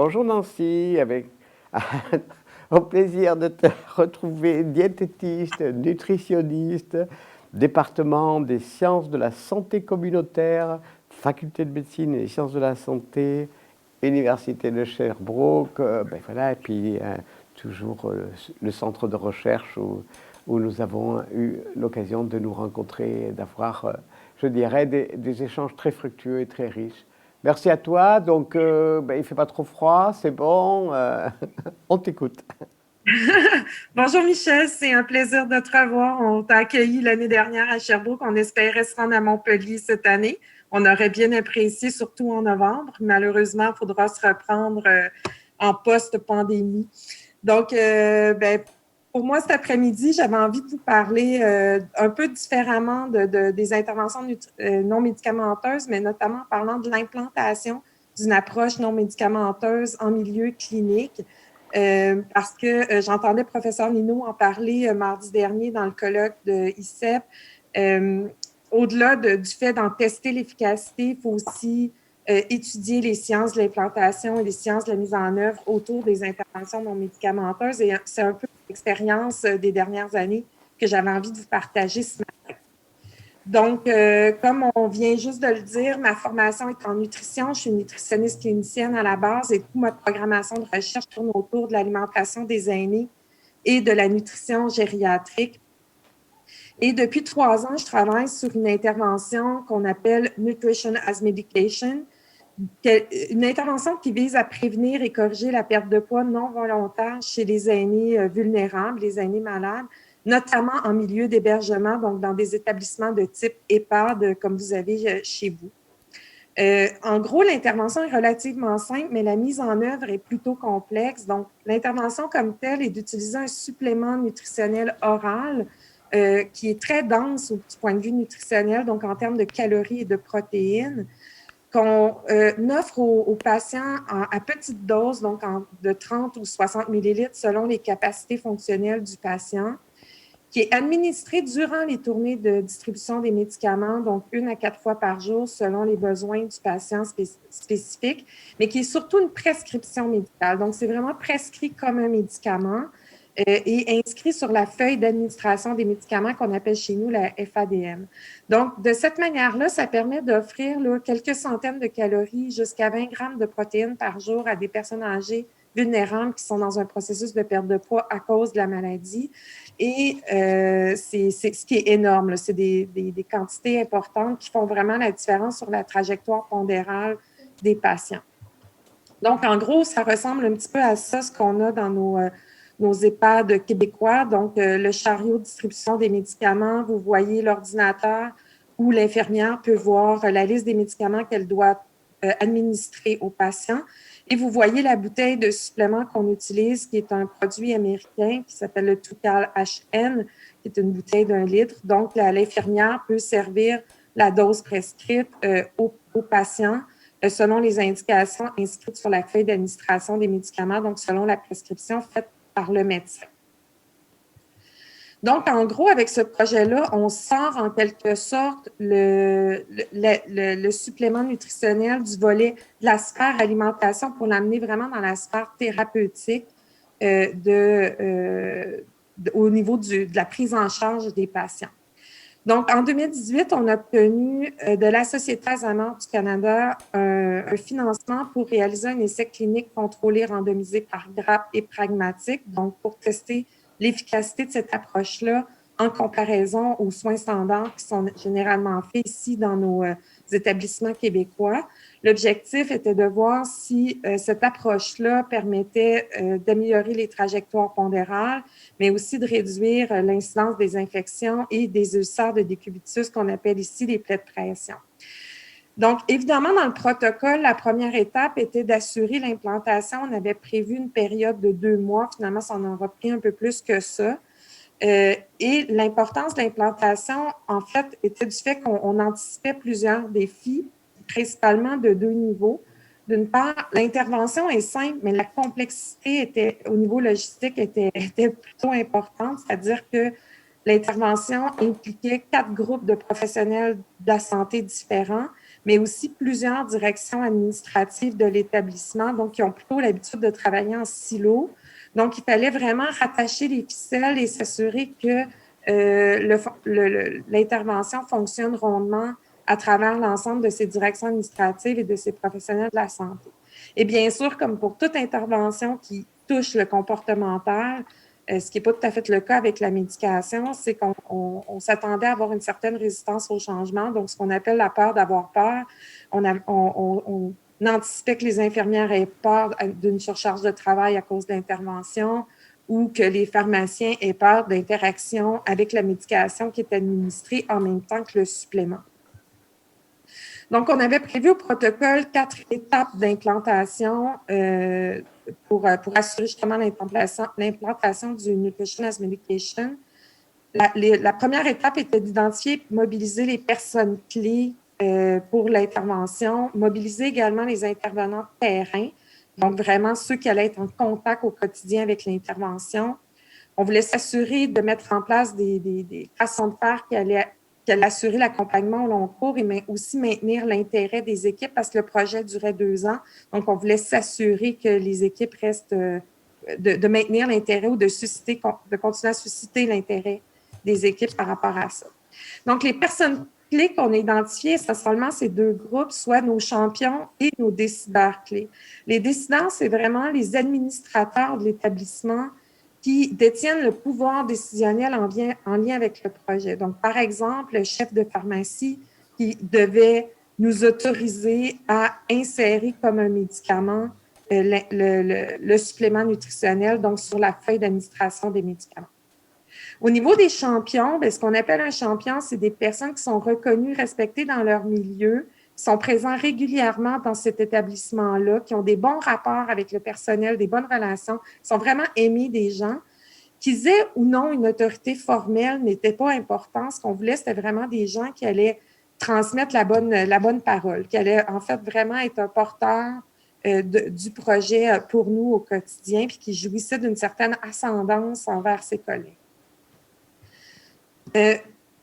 Bonjour Nancy, avec au plaisir de te retrouver diététiste, nutritionniste, département des sciences de la santé communautaire, faculté de médecine et des sciences de la santé, Université de Sherbrooke, ben voilà, et puis toujours le centre de recherche où nous avons eu l'occasion de nous rencontrer et d'avoir, je dirais, des échanges très fructueux et très riches. Merci à toi. Donc, ben, il ne fait pas trop froid, c'est bon. On t'écoute. Bonjour Michel, c'est un plaisir de te revoir. On t'a accueilli l'année dernière à Sherbrooke. On espérait se rendre à Montpellier cette année. On aurait bien apprécié, surtout en novembre. Malheureusement, il faudra se reprendre en post-pandémie. Donc, ben, pour moi, cet après-midi, j'avais envie de vous parler un peu différemment des interventions non médicamenteuses, mais notamment en parlant de l'implantation d'une approche non médicamenteuse en milieu clinique. Parce que j'entendais le professeur Lino en parler mardi dernier dans le colloque de ICEP. Euh, Au-delà du fait d'en tester l'efficacité, il faut aussi étudier les sciences de l'implantation et les sciences de la mise en œuvre autour des interventions non médicamenteuses. Et c'est un peu l'expérience des dernières années que j'avais envie de vous partager ce matin. Donc, comme on vient juste de le dire, ma formation est en nutrition. Je suis nutritionniste clinicienne à la base et toute ma programmation de recherche tourne autour de l'alimentation des aînés et de la nutrition gériatrique. Et depuis 3 ans, je travaille sur une intervention qu'on appelle Nutrition as Medication, une intervention qui vise à prévenir et corriger la perte de poids non volontaire chez les aînés vulnérables, les aînés malades, notamment en milieu d'hébergement, donc dans des établissements de type EHPAD, comme vous avez chez vous. En gros, l'intervention est relativement simple, mais la mise en œuvre est plutôt complexe. Donc, l'intervention comme telle est d'utiliser un supplément nutritionnel oral qui est très dense du point de vue nutritionnel, donc en termes de calories et de protéines, qu'on offre aux patients à petite dose, donc de 30 ou 60 millilitres selon les capacités fonctionnelles du patient, qui est administré durant les tournées de distribution des médicaments, donc 1 à 4 fois par jour selon les besoins du patient spécifique, mais qui est surtout une prescription médicale. Donc, c'est vraiment prescrit comme un médicament et inscrit sur la feuille d'administration des médicaments qu'on appelle chez nous la FADM. Donc, de cette manière-là, ça permet d'offrir quelques centaines de calories jusqu'à 20 grammes de protéines par jour à des personnes âgées vulnérables qui sont dans un processus de perte de poids à cause de la maladie. Et c'est ce qui est énorme. C'est des quantités importantes qui font vraiment la différence sur la trajectoire pondérale des patients. Donc, en gros, ça ressemble un petit peu à ça, ce qu'on a dans nos EHPAD québécois. Donc, le chariot de distribution des médicaments, vous voyez l'ordinateur où l'infirmière peut voir la liste des médicaments qu'elle doit administrer aux patients. Et vous voyez la bouteille de supplément qu'on utilise, qui est un produit américain qui s'appelle le Tucal HN, qui est une bouteille d'1 litre. Donc, l'infirmière peut servir la dose prescrite aux patients selon les indications inscrites sur la feuille d'administration des médicaments, donc selon la prescription faite par le médecin. Donc, en gros, avec ce projet-là, on sort en quelque sorte le supplément nutritionnel du volet de la sphère alimentation pour l'amener vraiment dans la sphère thérapeutique au niveau de la prise en charge des patients. Donc, en 2018, on a obtenu de la Société Alzheimer du Canada un financement pour réaliser un essai clinique contrôlé, randomisé par grappe et pragmatique, donc pour tester l'efficacité de cette approche-là en comparaison aux soins standards qui sont généralement faits ici dans nos établissements québécois. L'objectif était de voir si cette approche-là permettait d'améliorer les trajectoires pondérales, mais aussi de réduire l'incidence des infections et des ulcères de décubitus qu'on appelle ici les plaies de pression. Donc, évidemment, dans le protocole, la première étape était d'assurer l'implantation. On avait prévu une période de 2 mois. Finalement, ça en aura pris un peu plus que ça. Et l'importance de l'implantation, en fait, était du fait qu'on anticipait plusieurs défis, principalement de 2 niveaux. D'une part, l'intervention est simple, mais la complexité au niveau logistique était plutôt importante, c'est-à-dire que l'intervention impliquait 4 groupes de professionnels de la santé différents, mais aussi plusieurs directions administratives de l'établissement, donc qui ont plutôt l'habitude de travailler en silo. Donc, il fallait vraiment rattacher les ficelles et s'assurer que l'intervention fonctionne rondement à travers l'ensemble de ces directions administratives et de ces professionnels de la santé. Et bien sûr, comme pour toute intervention qui touche le comportemental, ce qui n'est pas tout à fait le cas avec la médication, c'est qu'on s'attendait à avoir une certaine résistance au changement, donc ce qu'on appelle la peur d'avoir peur. On anticipait que les infirmières aient peur d'une surcharge de travail à cause de l'intervention ou que les pharmaciens aient peur d'interaction avec la médication qui est administrée en même temps que le supplément. Donc, on avait prévu au protocole 4 étapes d'implantation pour assurer justement l'implantation du Nutrition as Medication. La première étape était d'identifier et mobiliser les personnes clés pour l'intervention, mobiliser également les intervenants de terrain, donc vraiment ceux qui allaient être en contact au quotidien avec l'intervention. On voulait s'assurer de mettre en place des façons de faire qui allaient assurer l'accompagnement au long cours et aussi maintenir l'intérêt des équipes parce que le projet durait 2 ans. Donc, on voulait s'assurer que les équipes restent, de maintenir l'intérêt ou de continuer à susciter l'intérêt des équipes par rapport à ça. Donc, les personnes clés qu'on a identifiées, essentiellement ces 2 groupes, soit nos champions et nos décideurs clés. Les décideurs, c'est vraiment les administrateurs de l'établissement qui détiennent le pouvoir décisionnel en lien avec le projet. Donc, par exemple, le chef de pharmacie qui devait nous autoriser à insérer comme un médicament le supplément nutritionnel, donc sur la feuille d'administration des médicaments. Au niveau des champions, ce qu'on appelle un champion, c'est des personnes qui sont reconnues, respectées dans leur milieu, qui sont présents régulièrement dans cet établissement-là, qui ont des bons rapports avec le personnel, des bonnes relations, qui sont vraiment aimés des gens. Qu'ils aient ou non une autorité formelle n'était pas important. Ce qu'on voulait, c'était vraiment des gens qui allaient transmettre la bonne parole, qui allaient en fait vraiment être un porteur du projet pour nous au quotidien, puis qui jouissaient d'une certaine ascendance envers ses collègues.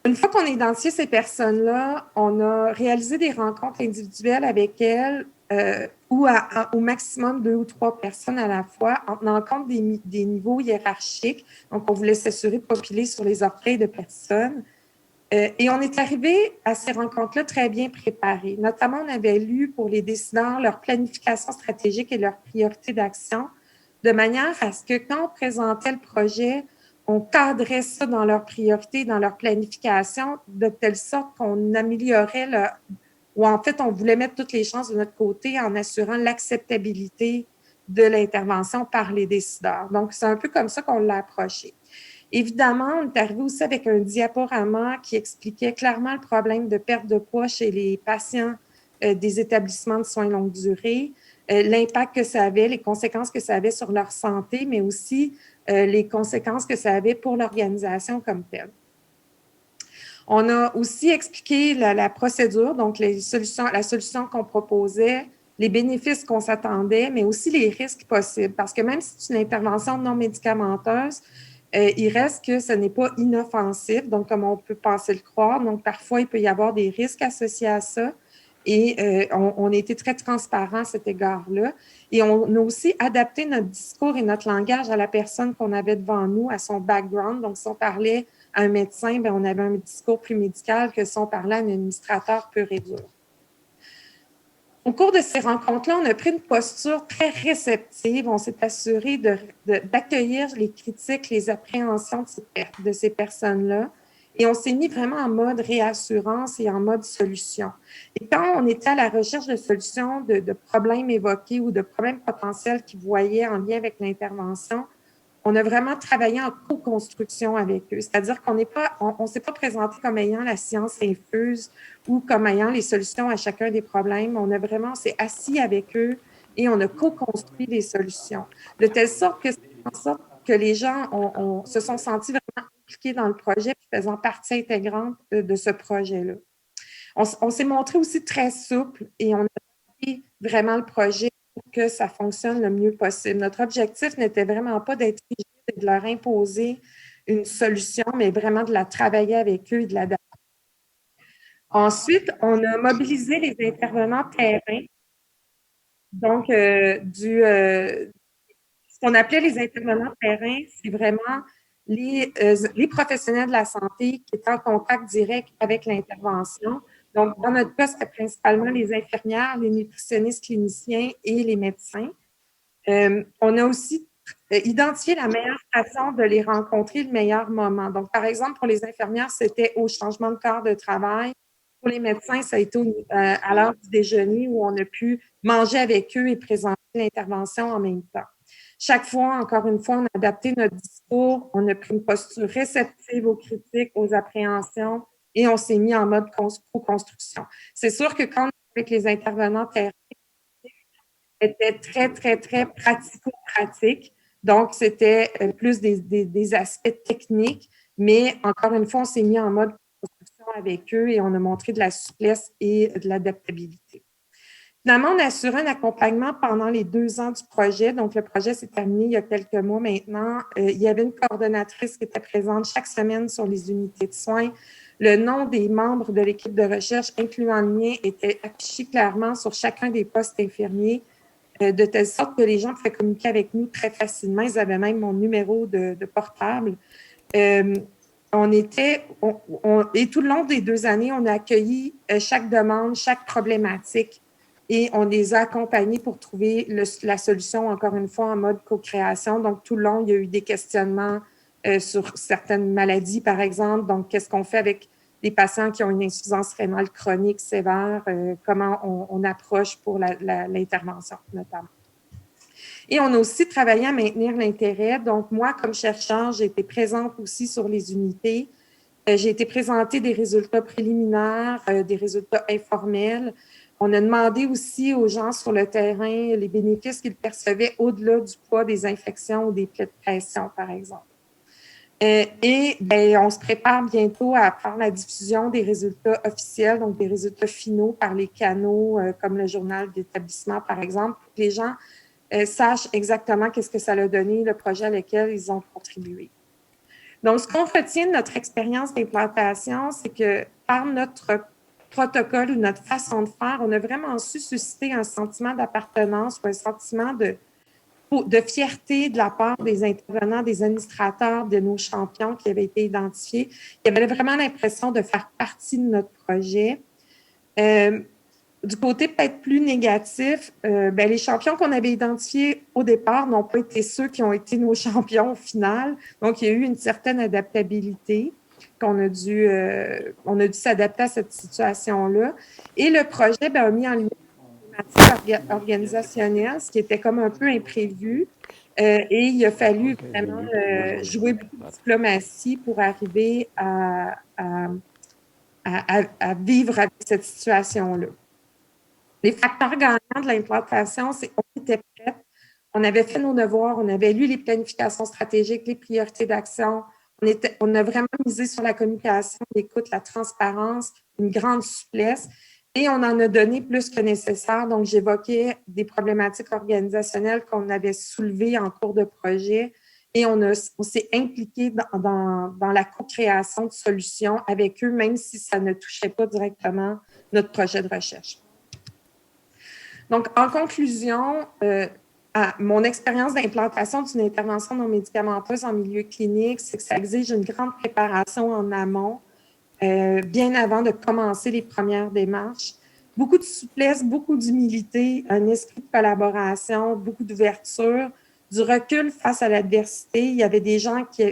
Une fois qu'on a identifié ces personnes-là, on a réalisé des rencontres individuelles avec elles ou au maximum 2 ou 3 personnes à la fois en tenant compte des niveaux hiérarchiques. Donc, on voulait s'assurer de populer sur les orteils de personnes. Et on est arrivé à ces rencontres-là très bien préparées. Notamment, on avait lu pour les décideurs leur planification stratégique et leurs priorités d'action de manière à ce que quand on présentait le projet, on cadrait ça dans leurs priorités, dans leur planification, de telle sorte qu'on améliorait ou en fait, on voulait mettre toutes les chances de notre côté en assurant l'acceptabilité de l'intervention par les décideurs. Donc, c'est un peu comme ça qu'on l'a approché. Évidemment, on est arrivé aussi avec un diaporama qui expliquait clairement le problème de perte de poids chez les patients des établissements de soins longue durée, l'impact que ça avait, les conséquences que ça avait sur leur santé, mais aussi les conséquences que ça avait pour l'organisation comme telle. On a aussi expliqué la procédure, donc la solution qu'on proposait, les bénéfices qu'on s'attendait, mais aussi les risques possibles. Parce que même si c'est une intervention non médicamenteuse, il reste que ce n'est pas inoffensif, donc comme on peut penser le croire. Donc, parfois, il peut y avoir des risques associés à ça. Et on a été très transparent à cet égard-là. Et on a aussi adapté notre discours et notre langage à la personne qu'on avait devant nous, à son background. Donc, si on parlait à un médecin, bien, on avait un discours plus médical que si on parlait à un administrateur pur et dur. Au cours de ces rencontres-là, on a pris une posture très réceptive. On s'est assuré d'accueillir les critiques, les appréhensions de ces personnes-là. Et on s'est mis vraiment en mode réassurance et en mode solution. Et quand on était à la recherche de solutions, de problèmes évoqués ou de problèmes potentiels qu'ils voyaient en lien avec l'intervention, on a vraiment travaillé en co-construction avec eux. C'est-à-dire qu'on ne s'est pas présenté comme ayant la science infuse ou comme ayant les solutions à chacun des problèmes. On s'est assis avec eux et on a co-construit des solutions. De telle sorte que les gens se sont sentis vraiment impliqués dans le projet et faisant partie intégrante de ce projet-là. On s'est montré aussi très souple et on a fait vraiment le projet pour que ça fonctionne le mieux possible. Notre objectif n'était vraiment pas d'être rigide et de leur imposer une solution, mais vraiment de la travailler avec eux et de l'adapter. Ensuite, on a mobilisé les intervenants terrain, donc ce qu'on appelait les intervenants terrain, c'est vraiment les professionnels de la santé qui étaient en contact direct avec l'intervention. Donc, dans notre cas, c'était principalement les infirmières, les nutritionnistes cliniciens et les médecins. On a aussi identifié la meilleure façon de les rencontrer, le meilleur moment. Donc, par exemple, pour les infirmières, c'était au changement de quart de travail. Pour les médecins, ça a été à l'heure du déjeuner où on a pu manger avec eux et présenter l'intervention en même temps. Chaque fois, encore une fois, on a adapté notre discours, on a pris une posture réceptive aux critiques, aux appréhensions et on s'est mis en mode co-construction. C'est sûr que quand on est avec les intervenants terrain, était très, très, très pratico-pratique. Donc, c'était plus des aspects techniques, mais encore une fois, on s'est mis en mode construction avec eux et on a montré de la souplesse et de l'adaptabilité. Finalement, on a assuré un accompagnement pendant les 2 ans du projet. Donc, le projet s'est terminé il y a quelques mois maintenant. Il y avait une coordonnatrice qui était présente chaque semaine sur les unités de soins. Le nom des membres de l'équipe de recherche, incluant le mien, était affiché clairement sur chacun des postes infirmiers, de telle sorte que les gens pouvaient communiquer avec nous très facilement. Ils avaient même mon numéro de portable. Et tout le long des 2 années, on a accueilli chaque demande, chaque problématique et on les a accompagnés pour trouver la solution, encore une fois, en mode co-création. Donc, tout le long, il y a eu des questionnements sur certaines maladies, par exemple. Donc, qu'est-ce qu'on fait avec les patients qui ont une insuffisance rénale chronique sévère? Comment on approche pour l'intervention, notamment. Et on a aussi travaillé à maintenir l'intérêt. Donc, moi, comme chercheur, j'ai été présente aussi sur les unités. J'ai été présenter des résultats préliminaires, des résultats informels. On a demandé aussi aux gens sur le terrain les bénéfices qu'ils percevaient au-delà du poids des infections ou des plaies de pression, par exemple. Et on se prépare bientôt à faire la diffusion des résultats officiels, donc des résultats finaux par les canaux comme le journal d'établissement, par exemple, pour que les gens sachent exactement qu'est-ce que ça a donné, le projet à lequel ils ont contribué. Donc, ce qu'on retient de notre expérience d'implantation, c'est que par notre protocole ou notre façon de faire, on a vraiment su susciter un sentiment d'appartenance ou un sentiment de fierté de la part des intervenants, des administrateurs, de nos champions qui avaient été identifiés. Il y avait vraiment l'impression de faire partie de notre projet. Du côté peut-être plus négatif, les champions qu'on avait identifiés au départ n'ont pas été ceux qui ont été nos champions au final. Donc, il y a eu une certaine adaptabilité qu'on a dû s'adapter à cette situation-là. Et le projet a mis en lumière des problématiques organisationnelles, ce qui était comme un peu imprévu. Et il a fallu vraiment jouer beaucoup de diplomatie pour arriver à vivre avec cette situation-là. Les facteurs gagnants de l'implantation, c'est qu'on était prêts, on avait fait nos devoirs, on avait lu les planifications stratégiques, les priorités d'action, on a vraiment misé sur la communication, l'écoute, la transparence, une grande souplesse et on en a donné plus que nécessaire. Donc, j'évoquais des problématiques organisationnelles qu'on avait soulevées en cours de projet et on s'est impliqué dans la co-création de solutions avec eux, même si ça ne touchait pas directement notre projet de recherche. Donc, en conclusion, mon expérience d'implantation d'une intervention non médicamenteuse en milieu clinique, c'est que ça exige une grande préparation en amont, bien avant de commencer les premières démarches. Beaucoup de souplesse, beaucoup d'humilité, un esprit de collaboration, beaucoup d'ouverture, du recul face à l'adversité. Il y avait des gens qui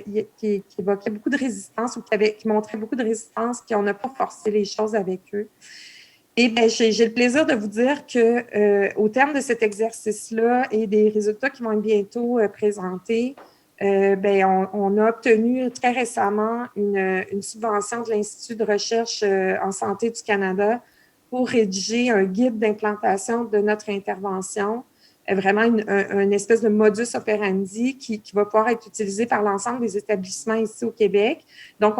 évoquaient beaucoup de résistance ou qui montraient beaucoup de résistance, puis on n'a pas forcé les choses avec eux. Et j'ai le plaisir de vous dire qu'au terme de cet exercice-là et des résultats qui vont être bientôt présentés, on a obtenu très récemment une subvention de l'Institut de recherche en santé du Canada pour rédiger un guide d'implantation de notre intervention, vraiment une espèce de modus operandi qui va pouvoir être utilisé par l'ensemble des établissements ici au Québec. Donc,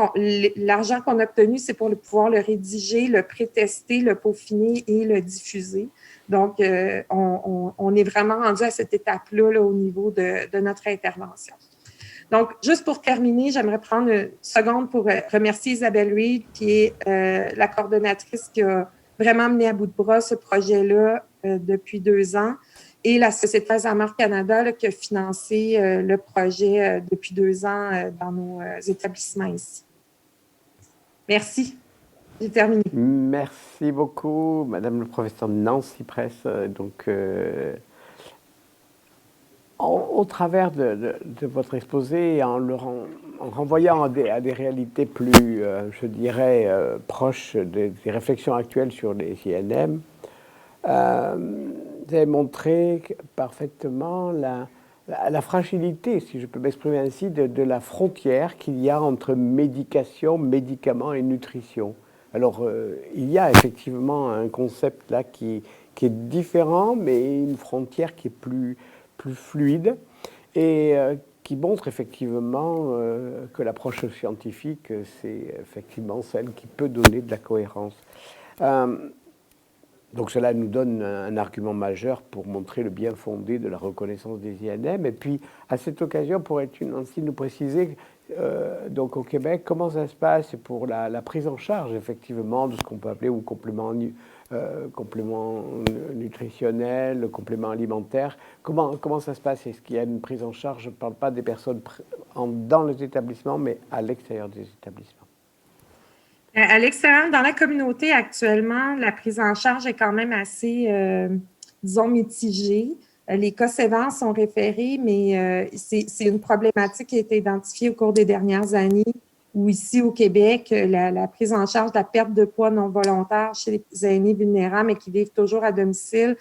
l'argent qu'on a obtenu, c'est pour pouvoir le rédiger, le pré-tester, le peaufiner et le diffuser. Donc, on est vraiment rendu à cette étape-là là, au niveau de notre intervention. Donc, juste pour terminer, j'aimerais prendre une seconde pour remercier Isabelle Reed, qui est la coordonnatrice qui a vraiment mené à bout de bras ce projet-là depuis 2 ans, et la Société Alzheimer Canada là, qui a financé le projet depuis 2 ans dans nos établissements ici. Merci. J'ai terminé. Merci beaucoup, Madame le professeur Nancy Press. Au travers de votre exposé, en renvoyant à des réalités plus, je dirais, proches des réflexions actuelles sur les INM, vous avez montré parfaitement la fragilité, si je peux m'exprimer ainsi, de la frontière qu'il y a entre médication, médicaments et nutrition. Alors, il y a effectivement un concept là qui est différent, mais une frontière qui est plus fluide et qui montre effectivement que l'approche scientifique, c'est effectivement celle qui peut donner de la cohérence. Donc cela nous donne un argument majeur pour montrer le bien fondé de la reconnaissance des INM. Et puis, à cette occasion, pourrais-tu, Nancy, nous préciser, donc au Québec, comment ça se passe pour la prise en charge, effectivement, de ce qu'on peut appeler ou complément nutritionnel, complément alimentaire. Comment ça se passe? Est-ce qu'il y a une prise en charge? Je ne parle pas des personnes dans les établissements, mais à l'extérieur des établissements. À l'extérieur, dans la communauté, actuellement, la prise en charge est quand même assez, disons, mitigée. Les cas sévères sont référés, mais c'est une problématique qui a été identifiée au cours des dernières années, où ici au Québec, la prise en charge de la perte de poids non volontaire chez les aînés vulnérables, mais qui vivent toujours à domicile,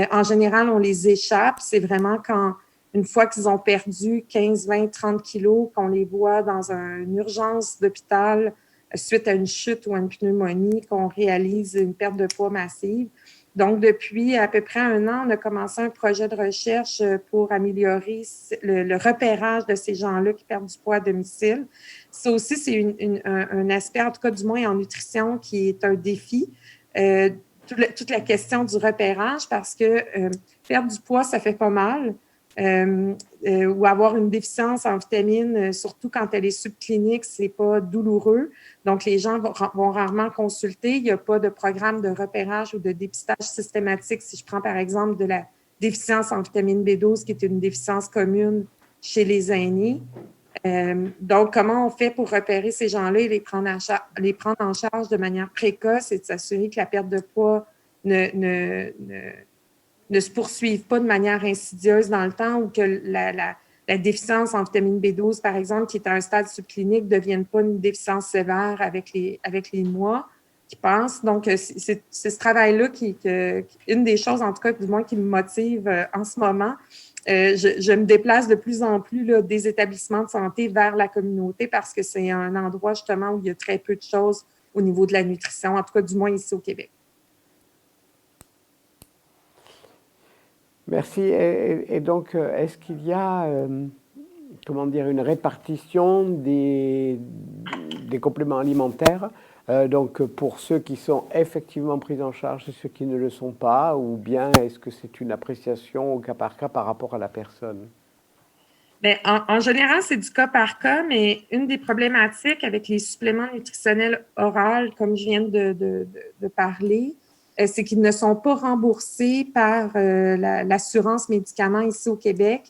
en général, on les échappe. C'est vraiment quand, une fois qu'ils ont perdu 15, 20, 30 kilos, qu'on les voit dans une urgence d'hôpital suite à une chute ou à une pneumonie, qu'on réalise une perte de poids massive. Donc, depuis à peu près 1 an, on a commencé un projet de recherche pour améliorer le repérage de ces gens-là qui perdent du poids à domicile. Ça aussi, c'est un aspect, en tout cas du moins en nutrition, qui est un défi. Toute la question du repérage, parce que perdre du poids, ça fait pas mal. Ou avoir une déficience en vitamines, surtout quand elle est subclinique, c'est pas douloureux. Donc, les gens vont rarement consulter. Il n'y a pas de programme de repérage ou de dépistage systématique. Si je prends par exemple de la déficience en vitamine B12, qui est une déficience commune chez les aînés. Donc, comment on fait pour repérer ces gens-là et les prendre en charge de manière précoce et de s'assurer que la perte de poids ne se poursuivent pas de manière insidieuse dans le temps, ou que la déficience en vitamine B12, par exemple, qui est à un stade subclinique, ne devienne pas une déficience sévère avec les mois qui passent. Donc, c'est ce travail-là une des choses, en tout cas, du moins, qui me motive en ce moment. Je me déplace de plus en plus là, des établissements de santé vers la communauté, parce que c'est un endroit, justement, où il y a très peu de choses au niveau de la nutrition, en tout cas, du moins ici au Québec. Merci. Et donc, est-ce qu'il y a, comment dire, une répartition des compléments alimentaires, donc pour ceux qui sont effectivement pris en charge et ceux qui ne le sont pas, ou bien est-ce que c'est une appréciation au cas par cas par rapport à la personne? Bien, en général, c'est du cas par cas, mais une des problématiques avec les suppléments nutritionnels oraux, comme je viens de parler, c'est qu'ils ne sont pas remboursés par l'assurance médicaments ici au Québec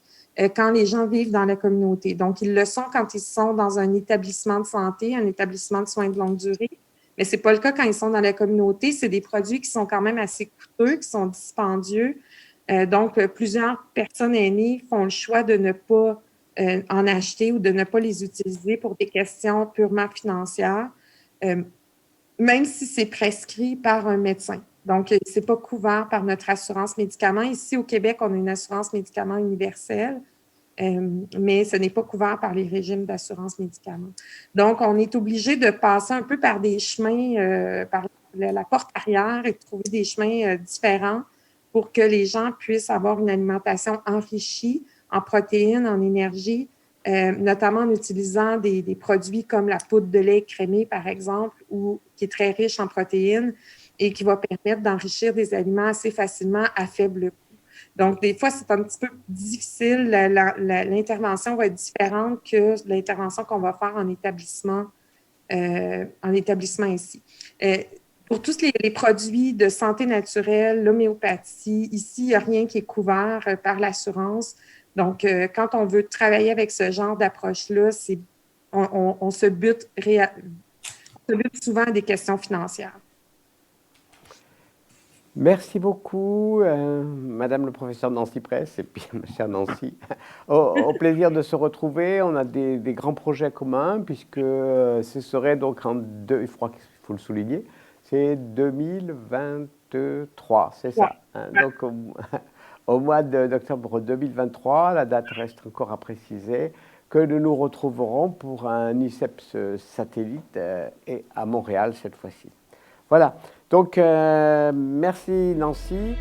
quand les gens vivent dans la communauté. Donc, ils le sont quand ils sont dans un établissement de santé, un établissement de soins de longue durée, mais ce n'est pas le cas quand ils sont dans la communauté. C'est des produits qui sont quand même assez coûteux, qui sont dispendieux. Donc, plusieurs personnes aînées font le choix de ne pas en acheter ou de ne pas les utiliser pour des questions purement financières, même si c'est prescrit par un médecin. Donc, ce n'est pas couvert par notre assurance médicaments. Ici, au Québec, on a une assurance médicaments universelle, mais ce n'est pas couvert par les régimes d'assurance médicaments. Donc, on est obligé de passer un peu par des chemins, par la porte arrière, et de trouver des chemins différents pour que les gens puissent avoir une alimentation enrichie en protéines, en énergie, notamment en utilisant des produits comme la poudre de lait écrémé, par exemple, qui est très riche en protéines et qui va permettre d'enrichir des aliments assez facilement à faible coût. Donc, des fois, c'est un petit peu difficile. L'intervention va être différente que l'intervention qu'on va faire en établissement ici. Pour tous les produits de santé naturelle, l'homéopathie, ici, il n'y a rien qui est couvert par l'assurance. Donc, quand on veut travailler avec ce genre d'approche-là, on se bute souvent à des questions financières. Merci beaucoup, Madame le professeur Nancy Press et puis ma chère Nancy. Au plaisir de se retrouver. On a des grands projets communs puisque ce serait donc il faut le souligner, c'est 2023, c'est ça. Hein. Donc au mois d'octobre 2023, la date reste encore à préciser, que nous nous retrouverons pour un ICEPS satellite et à Montréal cette fois-ci. Voilà, donc merci Nancy.